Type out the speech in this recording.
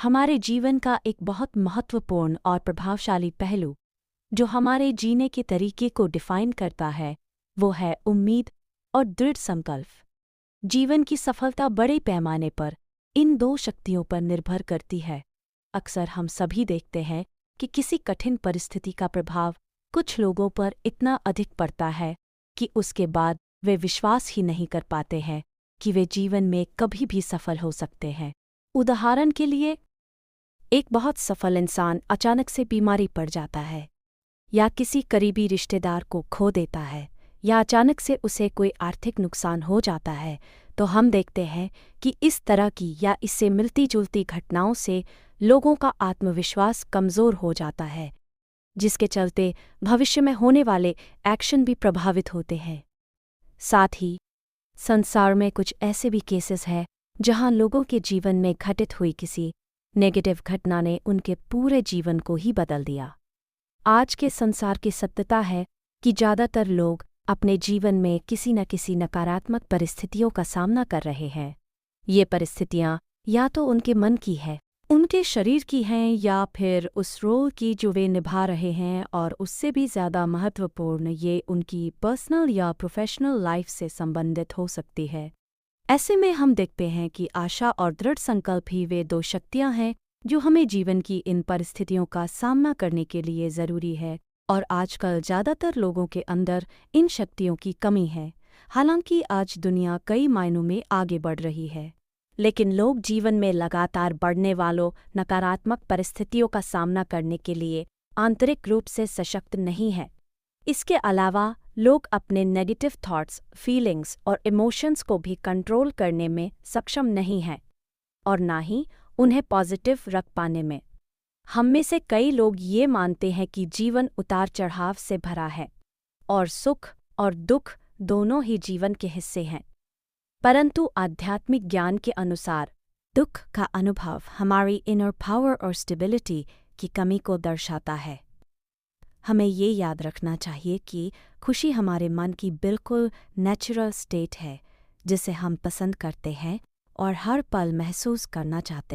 हमारे जीवन का एक बहुत महत्वपूर्ण और प्रभावशाली पहलू जो हमारे जीने के तरीके को डिफाइन करता है वो है उम्मीद और दृढ़ संकल्प। जीवन की सफलता बड़े पैमाने पर इन दो शक्तियों पर निर्भर करती है। अक्सर हम सभी देखते हैं कि किसी कठिन परिस्थिति का प्रभाव कुछ लोगों पर इतना अधिक पड़ता है कि उसके बाद वे विश्वास ही नहीं कर पाते हैं कि वे जीवन में कभी भी सफल हो सकते हैं। उदाहरण के लिए, एक बहुत सफल इंसान अचानक से बीमारी पड़ जाता है, या किसी करीबी रिश्तेदार को खो देता है, या अचानक से उसे कोई आर्थिक नुकसान हो जाता है, तो हम देखते हैं कि इस तरह की या इससे मिलती जुलती घटनाओं से लोगों का आत्मविश्वास कमज़ोर हो जाता है, जिसके चलते भविष्य में होने वाले एक्शन भी प्रभावित होते हैं। साथ ही संसार में कुछ ऐसे भी केसेस हैं जहां लोगों के जीवन में घटित हुई किसी नेगेटिव घटना ने उनके पूरे जीवन को ही बदल दिया। आज के संसार की सत्यता है कि ज़्यादातर लोग अपने जीवन में किसी न किसी नकारात्मक परिस्थितियों का सामना कर रहे हैं। ये परिस्थितियां या तो उनके मन की है, उनके शरीर की हैं, या फिर उस रोल की जो वे निभा रहे हैं, और उससे भी ज़्यादा महत्वपूर्ण ये उनकी पर्सनल या प्रोफेशनल लाइफ से संबंधित हो सकती है। ऐसे में हम देखते हैं कि आशा और दृढ़ संकल्प ही वे दो शक्तियां हैं जो हमें जीवन की इन परिस्थितियों का सामना करने के लिए ज़रूरी है, और आजकल ज़्यादातर लोगों के अंदर इन शक्तियों की कमी है। हालांकि आज दुनिया कई मायनों में आगे बढ़ रही है, लेकिन लोग जीवन में लगातार बढ़ने वालों नकारात्मक परिस्थितियों का सामना करने के लिए आंतरिक रूप से सशक्त नहीं हैं। इसके अलावा लोग अपने नेगेटिव थॉट्स, फीलिंग्स और इमोशंस को भी कंट्रोल करने में सक्षम नहीं हैं, और ना ही उन्हें पॉजिटिव रख पाने में। हम में से कई लोग ये मानते हैं कि जीवन उतार चढ़ाव से भरा है और सुख और दुख दोनों ही जीवन के हिस्से हैं। परंतु आध्यात्मिक ज्ञान के अनुसार दुख का अनुभव हमारी इनर पावर और स्टेबिलिटी की कमी को दर्शाता है। हमें ये याद रखना चाहिए कि खुशी हमारे मन की बिल्कुल नेचुरल स्टेट है, जिसे हम पसंद करते हैं और हर पल महसूस करना चाहते हैं।